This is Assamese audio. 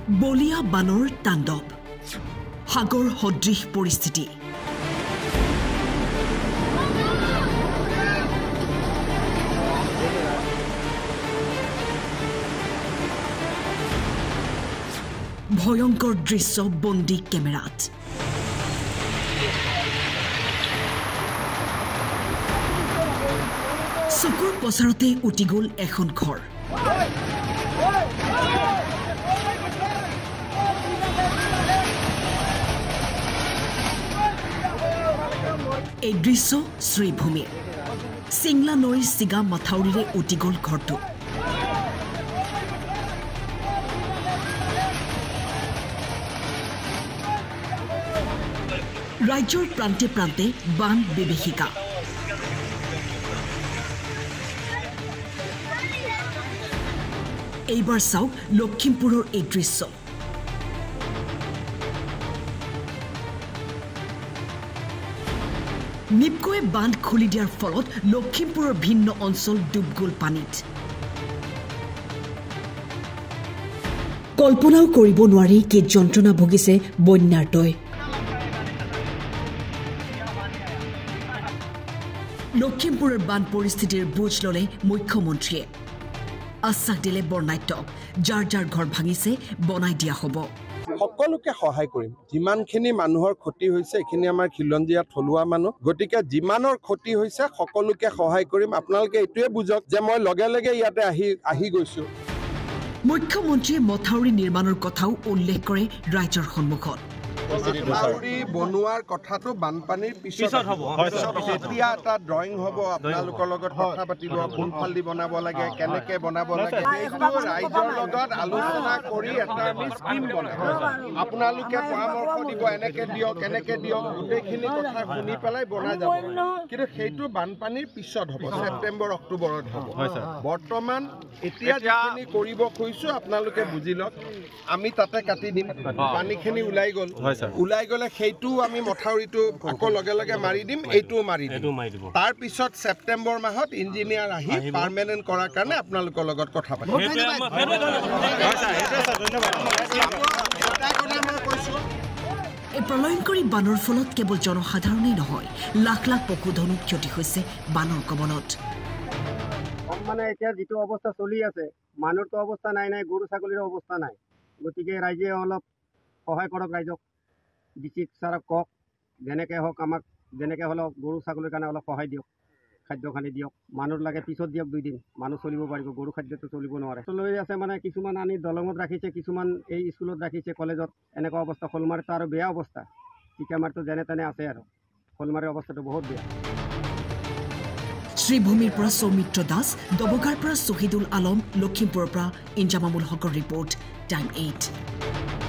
বলিয়া বানৰ তাণ্ডৱ সাগৰ সদৃশ পৰিস্থিতি ভয়ংকৰ দৃশ্য বন্দী কেমেৰাত চকুৰ পচাৰতে উটি গ'ল এখন ঘৰ এই দৃশ্য শ্ৰীভূমিৰ সিংলা নৈৰ চিগা মাথাউৰিৰে উটি গ'ল ঘৰটো ৰাজ্যৰ প্ৰান্তে প্ৰান্তে বান বিভীষিকা এইবাৰ চাওক লখিমপুৰৰ এই দৃশ্য নিপকোৱে বান্ধ খুলি দিয়াৰ ফলত লখিমপুৰৰ ভিন্ন অঞ্চল ডুব গ'ল পানীত কল্পনাও কৰিব নোৱাৰি কি যন্ত্ৰণা ভুগিছে বন্যাৰ্তই লখিমপুৰৰ বান পৰিস্থিতিৰ বুজ ল'লে মুখ্যমন্ত্ৰীয়ে আশ্বাস দিলে বৰ্ণাঢ্যক যাৰ যাৰ ঘৰ ভাঙিছে বনাই দিয়া হ'ব সকলোকে সহায় কৰিম যিমানখিনি মানুহৰ ক্ষতি হৈছে এখিনি আমাৰ খিলঞ্জীয়া থলুৱা মানুহ গতিকে যিমানৰ ক্ষতি হৈছে সকলোকে সহায় কৰিম আপোনালোকে এইটোৱে বুজক যে মই লগে লগে ইয়াতে আহি গৈছো মুখ্যমন্ত্ৰীয়ে মথাউৰি নিৰ্মাণৰ কথাও উল্লেখ কৰে ৰাজ্যৰ সন্মুখত মথাউৰি বনোৱাৰ কথাটো বানপানীৰ পিছত হ'ব এতিয়া এটা ড্ৰয়িং হ'ব আপোনালোকৰ লগত কথা পাতিব কোনফালেদি বনাব লাগে কেনেকে বনাব লাগে এইটো ৰাইজৰ লগত আলোচনা কৰি এটা আমি স্কিম বনাম আপোনালোকে পৰামৰ্শ দিব এনেকে দিয়ক গোটেইখিনি কথা শুনি পেলাই বনাই যাব কিন্তু সেইটো বানপানীৰ পিছত হ'ব ছেপ্টেম্বৰ অক্টোবৰত হ'ব বৰ্তমান এতিয়া যিখিনি কৰিব খুজিছো আপোনালোকে বুজি লওক আমি তাতে কাটি দিম পানীখিনি ওলাই গ'লে সেইটো আমি মথাউৰিটো আকৌ লগে লগে মাৰি দিম এইটোও মাৰি দিম তাৰ পিছত ছেপ্টেম্বৰ মাহত ইঞ্জিনিয়াৰ আহি পাৰ্মানেণ্ট কৰাৰ কাৰণে আপোনালোকৰ লগত কথা পাতিম এই প্ৰলয়ংকৰী বানৰ ফলত কেৱল জনসাধাৰণেই নহয় লাখ লাখ পশুধনো ক্ষতি হৈছে বানৰ কবলত মানে এতিয়া যিটো অৱস্থা চলি আছে মানুহৰতো অৱস্থা নাই গৰু ছাগলীৰ অৱস্থা নাই গতিকে ৰাইজে অলপ সহায় কৰক ৰাইজক ডিচিক ছাৰক কওক যেনেকৈ হওক আমাক যেনেকৈ হ'লেও গৰু ছাগলীৰ কাৰণে অলপ সহায় দিয়ক খাদ্য খানি দিয়ক মানুহৰ লাগে পিছত দিয়ক 2 দিন মানুহ চলিব পাৰিব গৰু খাদ্যটো চলিব নোৱাৰে লৈ আছে মানে কিছুমান আনি দলঙত ৰাখিছে কিছুমান এই স্কুলত ৰাখিছে কলেজত এনেকুৱা অৱস্থা শলমাৰীতো আৰু বেয়া অৱস্থা চিকামাৰটো যেনে তেনে আছে আৰু শলমাৰীৰ অৱস্থাটো বহুত বেয়া শ্ৰীভূমিৰ পৰা সৌমিত্ৰ দাস দবগাৰ পৰা শহীদুল আলম লখিমপুৰৰ পৰা ইনজামামুল হকৰ ৰিপৰ্ট টাইম 8